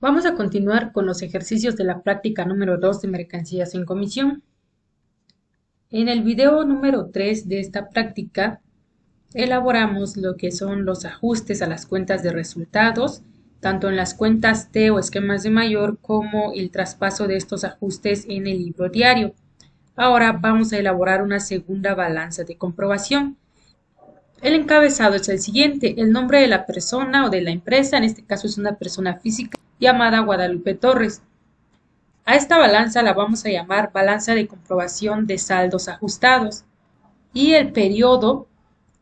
Vamos a continuar con los ejercicios de la práctica número 2 de mercancías en comisión. En el video número 3 de esta práctica, elaboramos lo que son los ajustes a las cuentas de resultados, tanto en las cuentas T o esquemas de mayor como el traspaso de estos ajustes en el libro diario. Ahora vamos a elaborar una segunda balanza de comprobación. El encabezado es el siguiente: el nombre de la persona o de la empresa, en este caso es una persona física llamada Guadalupe Torres. A esta balanza la vamos a llamar balanza de comprobación de saldos ajustados y el periodo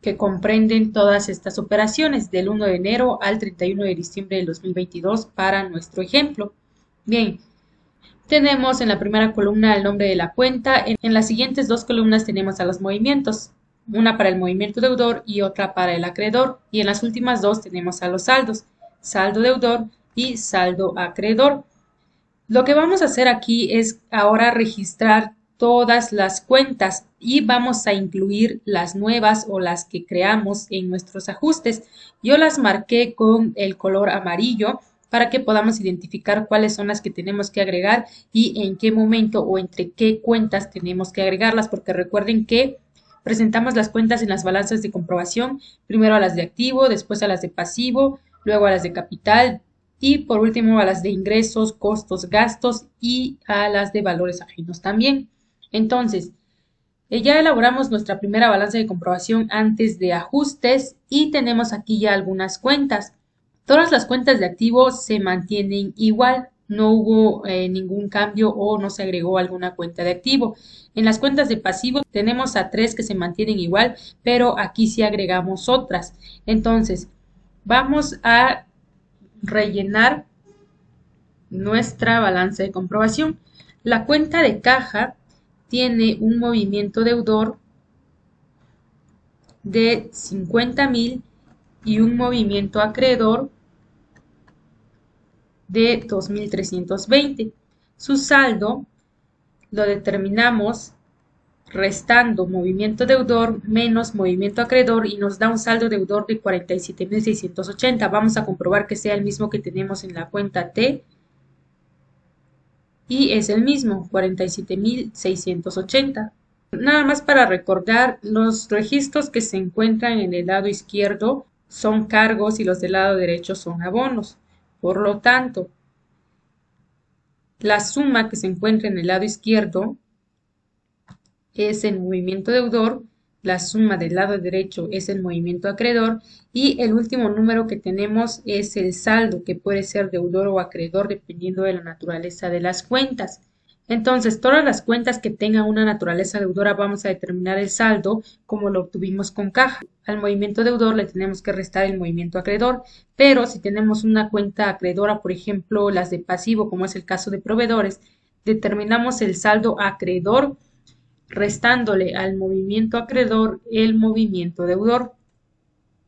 que comprenden todas estas operaciones del 1 de enero al 31 de diciembre del 2022 para nuestro ejemplo. Bien, tenemos en la primera columna el nombre de la cuenta, en las siguientes dos columnas tenemos a los movimientos, una para el movimiento deudor y otra para el acreedor, y en las últimas dos tenemos a los saldos, saldo deudor y saldo acreedor. Lo que vamos a hacer aquí es ahora registrar todas las cuentas y vamos a incluir las nuevas o las que creamos en nuestros ajustes. Yo las marqué con el color amarillo para que podamos identificar cuáles son las que tenemos que agregar y en qué momento o entre qué cuentas tenemos que agregarlas, porque recuerden que presentamos las cuentas en las balanzas de comprobación, primero a las de activo, después a las de pasivo, luego a las de capital y por último a las de ingresos, costos, gastos y a las de valores ajenos también. Entonces, ya elaboramos nuestra primera balanza de comprobación antes de ajustes y tenemos aquí ya algunas cuentas. Todas las cuentas de activo se mantienen igual, no hubo ningún cambio o no se agregó alguna cuenta de activo. En las cuentas de pasivo tenemos a 3 que se mantienen igual, pero aquí sí agregamos otras. Entonces, vamos a rellenar nuestra balanza de comprobación. La cuenta de caja tiene un movimiento deudor de 50,000 y un movimiento acreedor de 2,320. Su saldo lo determinamos restando movimiento deudor menos movimiento acreedor y nos da un saldo deudor de 47,680. Vamos a comprobar que sea el mismo que tenemos en la cuenta T y es el mismo, 47,680. Nada más para recordar, los registros que se encuentran en el lado izquierdo son cargos y los del lado derecho son abonos. Por lo tanto, la suma que se encuentra en el lado izquierdo es el movimiento deudor, la suma del lado derecho es el movimiento acreedor y el último número que tenemos es el saldo, que puede ser deudor o acreedor dependiendo de la naturaleza de las cuentas. Entonces, todas las cuentas que tengan una naturaleza deudora vamos a determinar el saldo como lo obtuvimos con caja. Al movimiento deudor le tenemos que restar el movimiento acreedor, pero si tenemos una cuenta acreedora, por ejemplo, las de pasivo, como es el caso de proveedores, determinamos el saldo acreedor restándole al movimiento acreedor el movimiento deudor.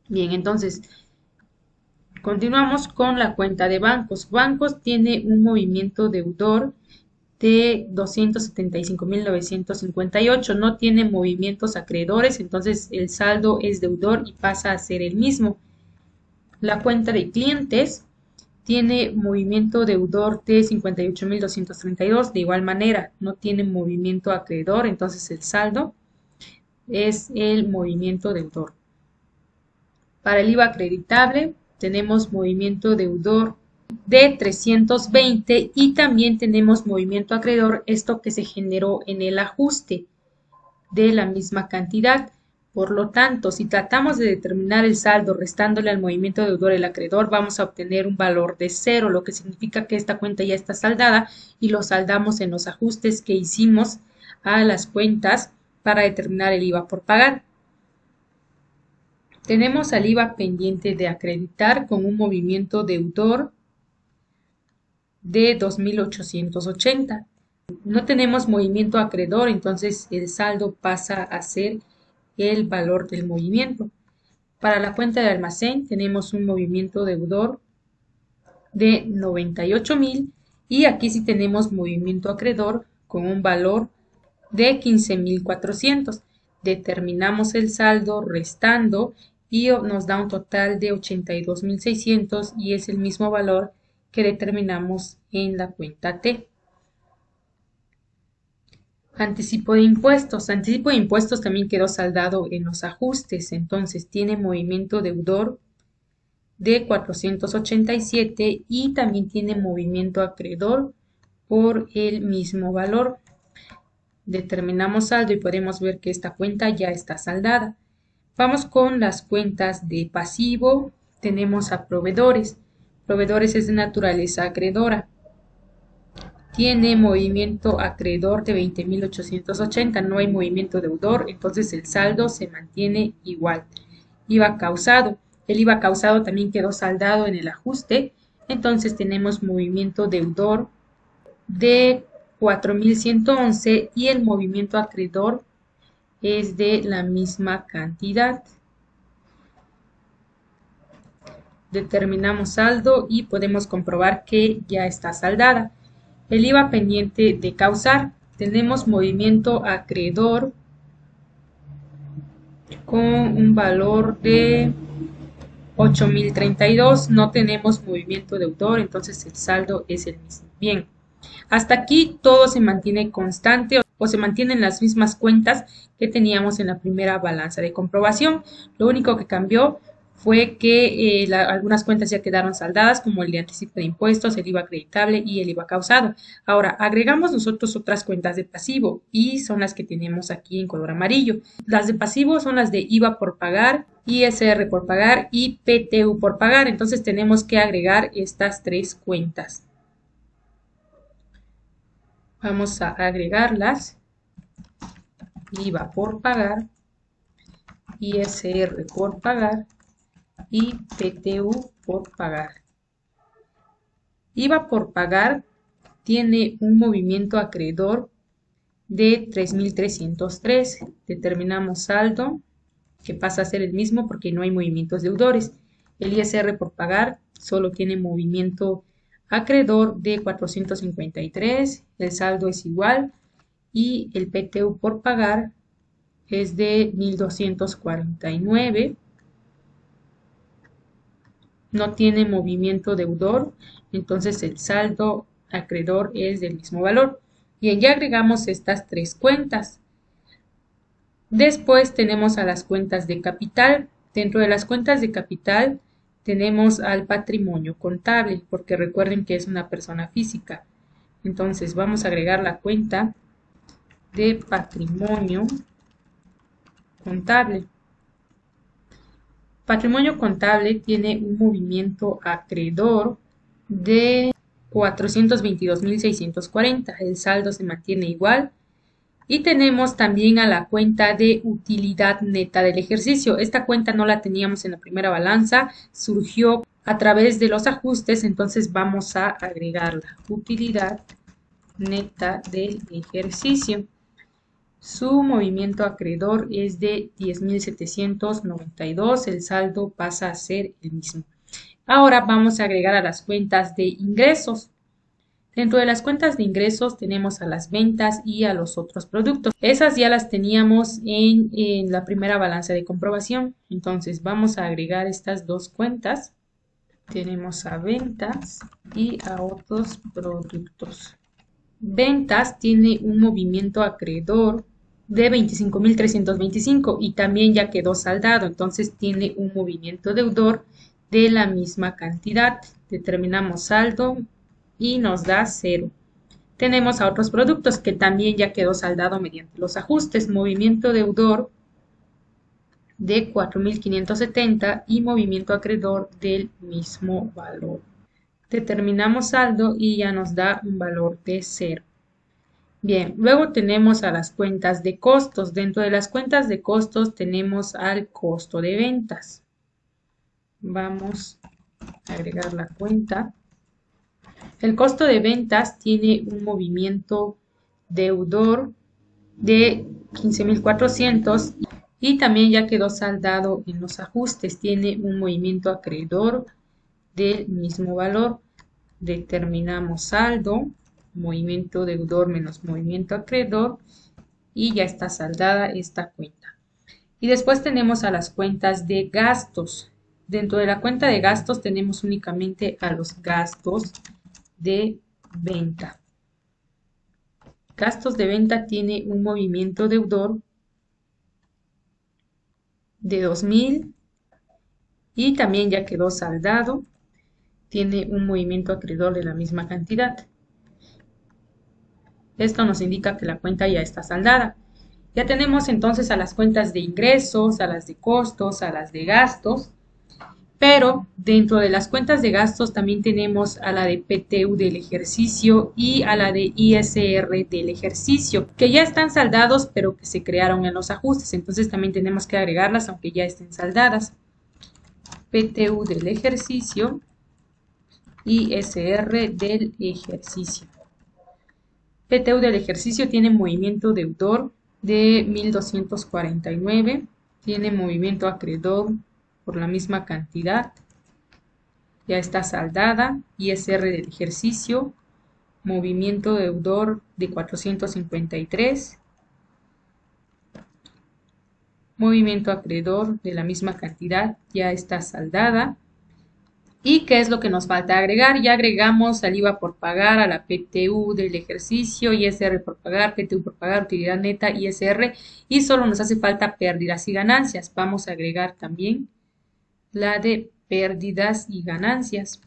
Bien, entonces continuamos con la cuenta de bancos. Bancos tiene un movimiento deudor de 275,958. No tiene movimientos acreedores, entonces el saldo es deudor y pasa a ser el mismo. La cuenta de clientes tiene movimiento deudor de 58,232. De igual manera, no tiene movimiento acreedor, entonces el saldo es el movimiento deudor. Para el IVA acreditable tenemos movimiento deudor de 320 y también tenemos movimiento acreedor, esto que se generó en el ajuste de la misma cantidad. Por lo tanto, si tratamos de determinar el saldo restándole al movimiento deudor el acreedor, vamos a obtener un valor de 0, lo que significa que esta cuenta ya está saldada y lo saldamos en los ajustes que hicimos a las cuentas para determinar el IVA por pagar. Tenemos al IVA pendiente de acreditar con un movimiento deudor de 2,880. No tenemos movimiento acreedor, entonces el saldo pasa a ser el valor del movimiento. Para la cuenta de almacén tenemos un movimiento deudor de 98,000 y aquí sí tenemos movimiento acreedor con un valor de 15,400. Determinamos el saldo restando y nos da un total de 82,600 y es el mismo valor que determinamos en la cuenta T. Anticipo de impuestos. Anticipo de impuestos también quedó saldado en los ajustes, entonces tiene movimiento deudor de 487 y también tiene movimiento acreedor por el mismo valor. Determinamos saldo y podemos ver que esta cuenta ya está saldada. Vamos con las cuentas de pasivo. Tenemos a proveedores. Proveedores es de naturaleza acreedora. Tiene movimiento acreedor de 20.880. No hay movimiento deudor, entonces el saldo se mantiene igual. IVA causado. El IVA causado también quedó saldado en el ajuste. Entonces tenemos movimiento deudor de 4.111 y el movimiento acreedor es de la misma cantidad. Determinamos saldo y podemos comprobar que ya está saldada. El IVA pendiente de causar. Tenemos movimiento acreedor con un valor de 8.032. No tenemos movimiento deudor, entonces el saldo es el mismo. Bien, hasta aquí todo se mantiene constante o se mantienen las mismas cuentas que teníamos en la primera balanza de comprobación. Lo único que cambió fue que algunas cuentas ya quedaron saldadas, como el de anticipo de impuestos, el IVA acreditable y el IVA causado. Ahora, agregamos nosotros otras cuentas de pasivo y son las que tenemos aquí en color amarillo. Las de pasivo son las de IVA por pagar, ISR por pagar y PTU por pagar. Entonces tenemos que agregar estas tres cuentas. Vamos a agregarlas. IVA por pagar, ISR por pagar y PTU por pagar. IVA por pagar tiene un movimiento acreedor de 3.303. Determinamos saldo, que pasa a ser el mismo porque no hay movimientos deudores. El ISR por pagar solo tiene movimiento acreedor de 453, el saldo es igual, y el PTU por pagar es de 1.249. No tiene movimiento deudor, entonces el saldo acreedor es del mismo valor. Bien, ya agregamos estas tres cuentas. Después tenemos a las cuentas de capital. Dentro de las cuentas de capital tenemos al patrimonio contable, porque recuerden que es una persona física. Entonces vamos a agregar la cuenta de patrimonio contable. Patrimonio contable tiene un movimiento acreedor de 422.640. El saldo se mantiene igual. Y tenemos también a la cuenta de utilidad neta del ejercicio. Esta cuenta no la teníamos en la primera balanza, surgió a través de los ajustes, entonces vamos a agregarla. Utilidad neta del ejercicio. Su movimiento acreedor es de 10.792, el saldo pasa a ser el mismo. Ahora vamos a agregar a las cuentas de ingresos. Dentro de las cuentas de ingresos tenemos a las ventas y a los otros productos. Esas ya las teníamos en la primera balanza de comprobación. Entonces vamos a agregar estas dos cuentas. Tenemos a ventas y a otros productos. Ventas tiene un movimiento acreedor de 25.325 y también ya quedó saldado. Entonces tiene un movimiento deudor de la misma cantidad. Determinamos saldo y nos da 0. Tenemos a otros productos que también ya quedó saldado mediante los ajustes. Movimiento deudor de 4.570 y movimiento acreedor del mismo valor. Determinamos saldo y ya nos da un valor de 0. Bien, luego tenemos a las cuentas de costos. Dentro de las cuentas de costos tenemos al costo de ventas. Vamos a agregar la cuenta. El costo de ventas tiene un movimiento deudor de 15.400 y también ya quedó saldado en los ajustes. Tiene un movimiento acreedor del mismo valor. Determinamos saldo, movimiento deudor menos movimiento acreedor y ya está saldada esta cuenta. Y después tenemos a las cuentas de gastos. Dentro de la cuenta de gastos tenemos únicamente a los gastos de venta. Gastos de venta tiene un movimiento deudor de 2.000 y también ya quedó saldado. Tiene un movimiento acreedor de la misma cantidad. Esto nos indica que la cuenta ya está saldada. Ya tenemos entonces a las cuentas de ingresos, a las de costos, a las de gastos. Pero dentro de las cuentas de gastos también tenemos a la de PTU del ejercicio y a la de ISR del ejercicio, que ya están saldados, pero que se crearon en los ajustes. Entonces también tenemos que agregarlas aunque ya estén saldadas. PTU del ejercicio y ISR del ejercicio. PTU del ejercicio tiene movimiento deudor de 1.249, tiene movimiento acreedor por la misma cantidad, ya está saldada. ISR del ejercicio, movimiento deudor de 453, movimiento acreedor de la misma cantidad, ya está saldada. ¿Y qué es lo que nos falta agregar? Ya agregamos al IVA por pagar, a la PTU del ejercicio, ISR por pagar, PTU por pagar, utilidad neta, ISR, y solo nos hace falta pérdidas y ganancias. Vamos a agregar también la de pérdidas y ganancias,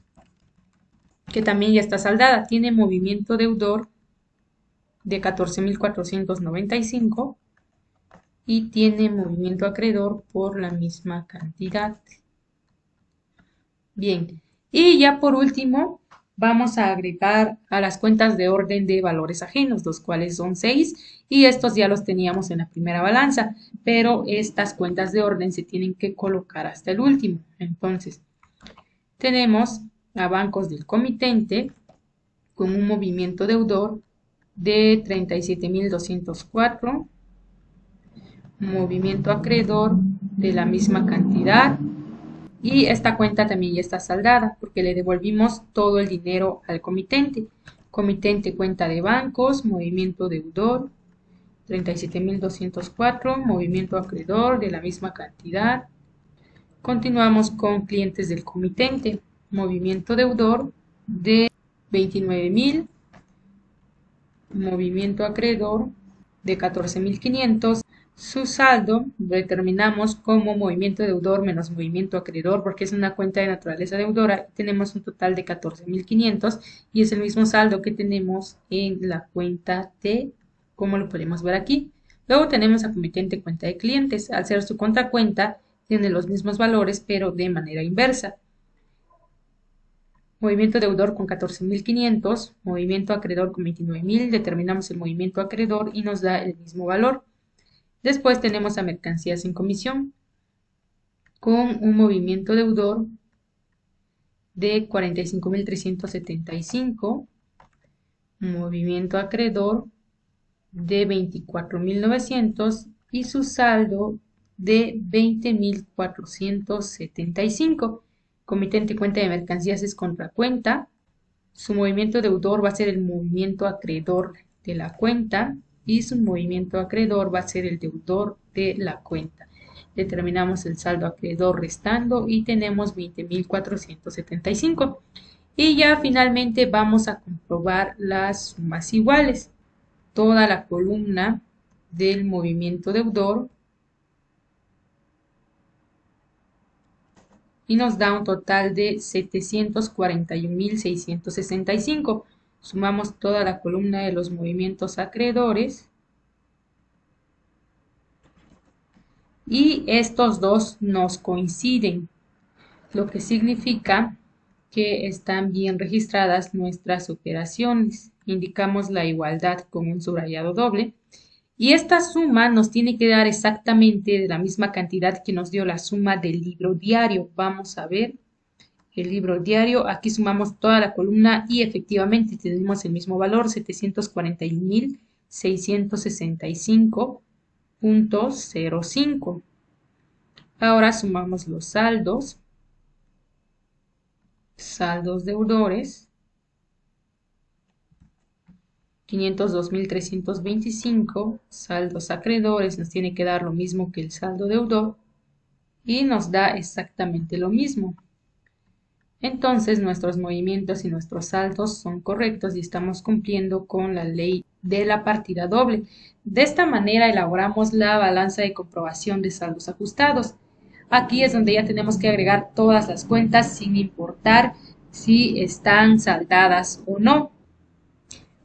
que también ya está saldada. Tiene movimiento deudor de 14.495 y tiene movimiento acreedor por la misma cantidad. Bien, y ya por último vamos a agregar a las cuentas de orden de valores ajenos, los cuales son 6, y estos ya los teníamos en la primera balanza, pero estas cuentas de orden se tienen que colocar hasta el último. Entonces, tenemos a bancos del comitente con un movimiento deudor de 37.204, movimiento acreedor de la misma cantidad, y esta cuenta también ya está saldada porque le devolvimos todo el dinero al comitente. Comitente cuenta de bancos, movimiento deudor 37.204, movimiento acreedor de la misma cantidad. Continuamos con clientes del comitente, movimiento deudor de 29.000, movimiento acreedor de 14.500. Su saldo determinamos como movimiento deudor menos movimiento acreedor porque es una cuenta de naturaleza deudora. Tenemos un total de 14.500 y es el mismo saldo que tenemos en la cuenta T, como lo podemos ver aquí. Luego tenemos a comitente cuenta de clientes. Al ser su contracuenta, tiene los mismos valores pero de manera inversa. Movimiento deudor con 14.500, movimiento acreedor con 29.000, determinamos el movimiento acreedor y nos da el mismo valor. Después tenemos a mercancías sin comisión con un movimiento deudor de 45.375, movimiento acreedor de 24.900 y su saldo de 20.475. Comitente cuenta de mercancías es contracuenta. Su movimiento deudor va a ser el movimiento acreedor de la cuenta y su movimiento acreedor va a ser el deudor de la cuenta. Determinamos el saldo acreedor restando y tenemos 20.475. Y ya finalmente vamos a comprobar las sumas iguales. Toda la columna del movimiento deudor y nos da un total de 741.665. Sumamos toda la columna de los movimientos acreedores y estos dos nos coinciden, lo que significa que están bien registradas nuestras operaciones. Indicamos la igualdad con un subrayado doble. Y esta suma nos tiene que dar exactamente de la misma cantidad que nos dio la suma del libro diario. Vamos a ver el libro diario. Aquí sumamos toda la columna y efectivamente tenemos el mismo valor, 741.665.05. Ahora sumamos los saldos. Saldos deudores. 502.325, saldos acreedores nos tiene que dar lo mismo que el saldo deudor. y nos da exactamente lo mismo. Entonces nuestros movimientos y nuestros saldos son correctos y estamos cumpliendo con la ley de la partida doble. De esta manera elaboramos la balanza de comprobación de saldos ajustados. Aquí es donde ya tenemos que agregar todas las cuentas sin importar si están saldadas o no.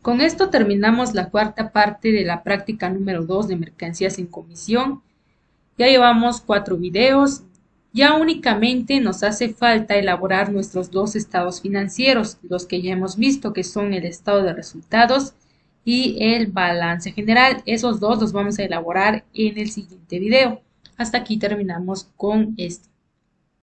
Con esto terminamos la cuarta parte de la práctica número 2 de mercancías en comisión. Ya llevamos 4 videos. Ya únicamente nos hace falta elaborar nuestros dos estados financieros, los que ya hemos visto, que son el estado de resultados y el balance general. Esos dos los vamos a elaborar en el siguiente video. Hasta aquí terminamos con este.